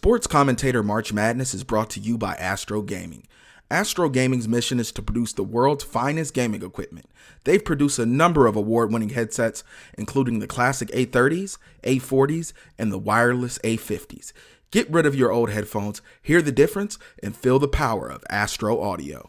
Sports Commentator March Madness is brought to you by AstroGaming. AstroGaming's mission is to produce the world's finest gaming equipment. They've produced a number of award-winning headsets, including the classic A30s, A40s, and the wireless A50s. Get rid of your old headphones, hear the difference, and feel the power of Astro Audio.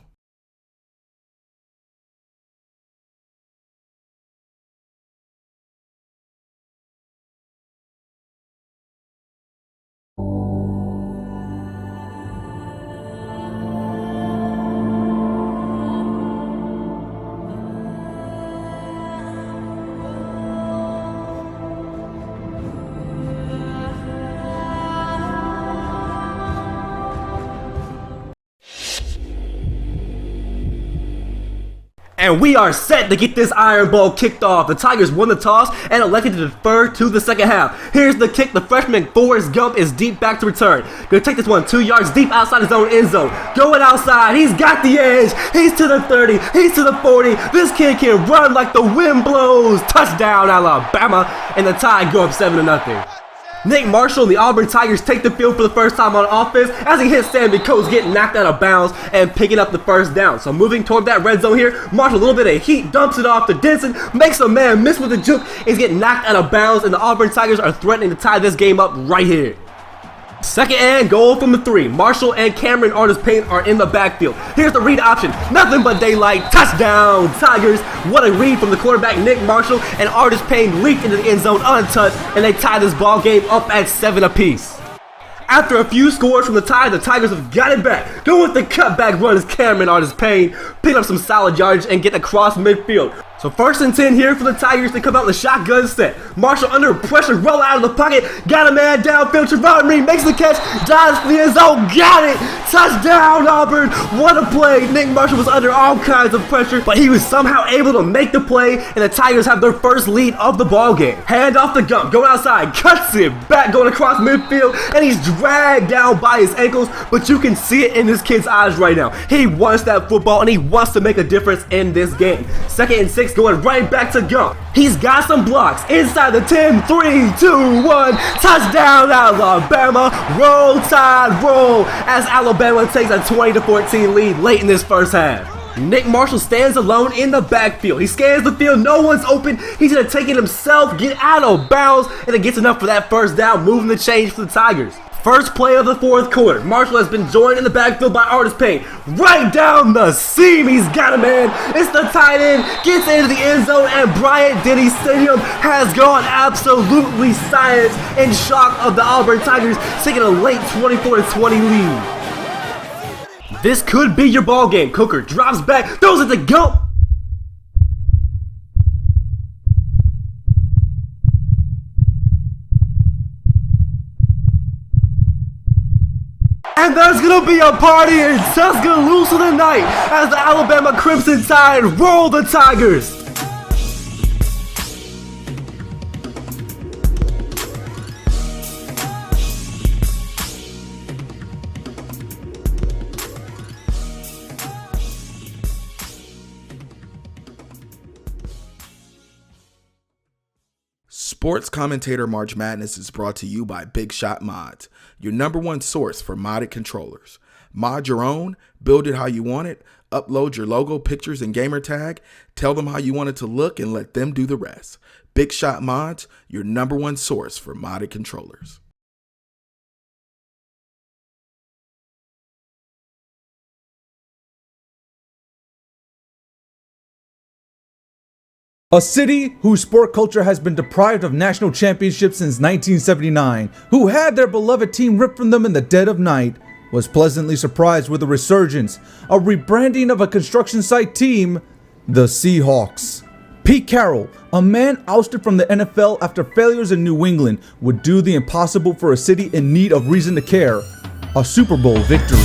And we are set to get this Iron Bowl kicked off. The Tigers won the toss and elected to defer to the second half. Here's the kick. The freshman Forrest Gump is deep back to return. Gonna take this one 2 yards deep outside his own end zone. Going outside. He's got the edge. He's to the 30. He's to the 40. This kid can run like the wind blows. Touchdown, Alabama. And the Tide go up 7-0. Nick Marshall and the Auburn Tigers take the field for the first time on offense as he hits Sammy Coates, getting knocked out of bounds and picking up the first down. So moving toward that red zone here, Marshall, a little bit of heat, dumps it off to Denson, makes a man miss with a juke, is getting knocked out of bounds, and the Auburn Tigers are threatening to tie this game up right here. Second and goal from the 3. Marshall and Cameron Artis-Payne are in the backfield. Here's the read option. Nothing but daylight. Touchdown, Tigers. What a read from the quarterback, Nick Marshall, and Artis-Payne leaped into the end zone untouched, and they tie this ball game up at 7 apiece. After a few scores from the Tide, the Tigers have got it back. Go with the cutback run as Cameron Artis-Payne pick up some solid yardage and get across midfield. So 1st and 10 here for the Tigers. They come out in the shotgun set. Marshall under pressure, roll out of the pocket, got a man downfield. Trevon Reed makes the catch, dives for the end zone, got it! Touchdown, Auburn! What a play! Nick Marshall was under all kinds of pressure, but he was somehow able to make the play, and the Tigers have their first lead of the ball game. Hand off the Gump, go outside, cuts it back, going across midfield, and he's dragged down by his ankles, but you can see it in this kid's eyes right now. He wants that football, and he wants to make a difference in this game. 2nd and 6, going right back to Gump. He's got some blocks inside the 10, 3, 2, 1. Touchdown, Alabama. Roll Tide, roll, as Alabama takes a 20-14 lead late in this first half. Nick Marshall stands alone in the backfield. He scans the field, no one's open. He's gonna take it himself, get out of bounds, and it gets enough for that first down, moving the change for the Tigers. First play of the 4th quarter. Marshall has been joined in the backfield by Artis-Payne. Right down the seam, he's got a man. It's the tight end, gets into the end zone, and Bryant Denny Stadium has gone absolutely silent in shock of the Auburn Tigers, taking a late 24-20 lead. This could be your ball game. Cooker drops back, throws it to Gump. And there's gonna be a party in Tuscaloosa tonight as the Alabama Crimson Tide roll the Tigers. Sports Commentator March Madness is brought to you by BigShotModz, your #1 source for modded controllers. Mod your own, build it how you want it, upload your logo, pictures, and gamer tag, tell them how you want it to look, and let them do the rest. BigShotModz, your #1 source for modded controllers. A city whose sport culture has been deprived of national championships since 1979, who had their beloved team ripped from them in the dead of night, was pleasantly surprised with a resurgence, a rebranding of a construction site team, the Seahawks. Pete Carroll, a man ousted from the NFL after failures in New England, would do the impossible for a city in need of reason to care, a Super Bowl victory.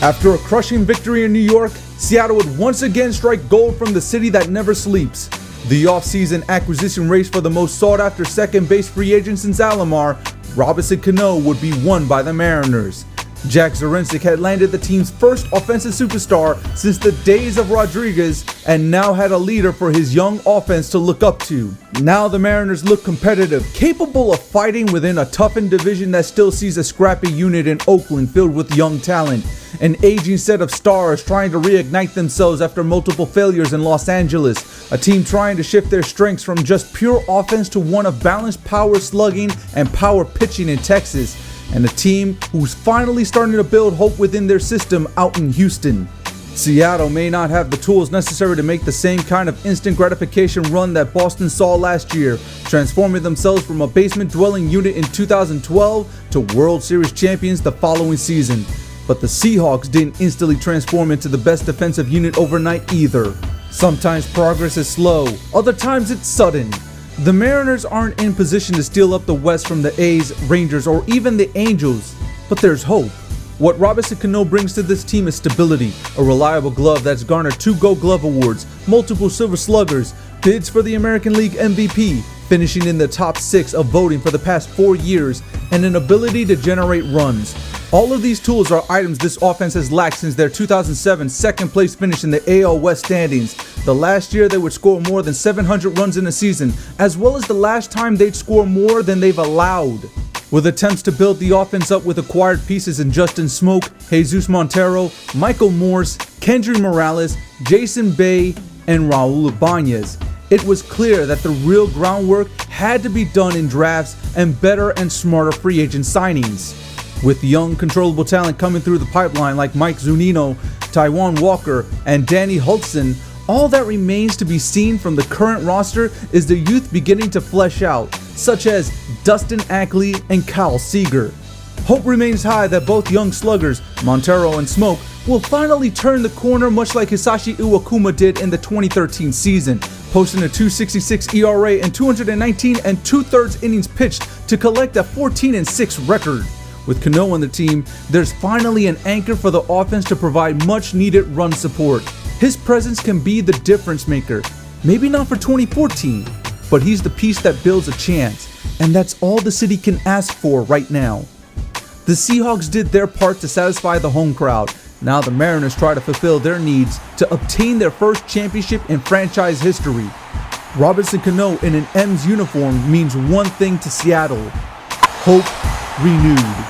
After a crushing victory in New York, Seattle would once again strike gold from the city that never sleeps. The offseason acquisition race for the most sought-after second base free agent since Alomar, Robinson Cano, would be won by the Mariners. Jack Zarincic had landed the team's first offensive superstar since the days of Rodriguez and now had a leader for his young offense to look up to. Now the Mariners look competitive, capable of fighting within a toughened division that still sees a scrappy unit in Oakland filled with young talent. An aging set of stars trying to reignite themselves after multiple failures in Los Angeles. A team trying to shift their strengths from just pure offense to one of balanced power slugging and power pitching in Texas. And a team who's finally starting to build hope within their system out in Houston. Seattle may not have the tools necessary to make the same kind of instant gratification run that Boston saw last year, transforming themselves from a basement-dwelling unit in 2012 to World Series champions the following season. But the Seahawks didn't instantly transform into the best defensive unit overnight either. Sometimes progress is slow, other times it's sudden. The Mariners aren't in position to steal up the West from the A's, Rangers, or even the Angels, but there's hope. What Robinson Cano brings to this team is stability, a reliable glove that's garnered 2 Gold Glove awards, multiple Silver Sluggers, bids for the American League MVP, finishing in the top 6 of voting for the past 4 years, and an ability to generate runs. All of these tools are items this offense has lacked since their 2007 second place finish in the AL West standings. The last year they would score more than 700 runs in a season, as well as the last time they'd score more than they've allowed. With attempts to build the offense up with acquired pieces in Justin Smoke, Jesus Montero, Michael Morse, Kendry Morales, Jason Bay, and Raul Ibanez, it was clear that the real groundwork had to be done in drafts and better and smarter free agent signings. With young, controllable talent coming through the pipeline like Mike Zunino, Taijuan Walker, and Danny Hultzen, all that remains to be seen from the current roster is the youth beginning to flesh out, such as Dustin Ackley and Kyle Seager. Hope remains high that both young sluggers, Montero and Smoke, will finally turn the corner much like Hisashi Iwakuma did in the 2013 season, posting a .266 ERA and 219 2/3 innings pitched to collect a 14-6 record. With Cano on the team, there's finally an anchor for the offense to provide much needed run support. His presence can be the difference maker. Maybe not for 2014, but he's the piece that builds a chance, and that's all the city can ask for right now. The Seahawks did their part to satisfy the home crowd. Now the Mariners try to fulfill their needs to obtain their first championship in franchise history. Robinson Cano in an M's uniform means one thing to Seattle: hope renewed.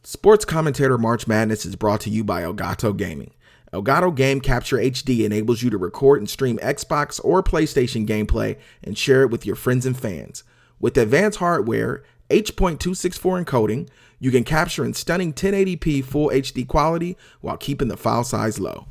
Sports Commentator March Madness is brought to you by ElgatoGaming. Elgato GameCapture HD enables you to record and stream Xbox or PlayStation gameplay and share it with your friends and fans. With advanced hardware, H.264 encoding, you can capture in stunning 1080p Full HD quality while keeping the file size low.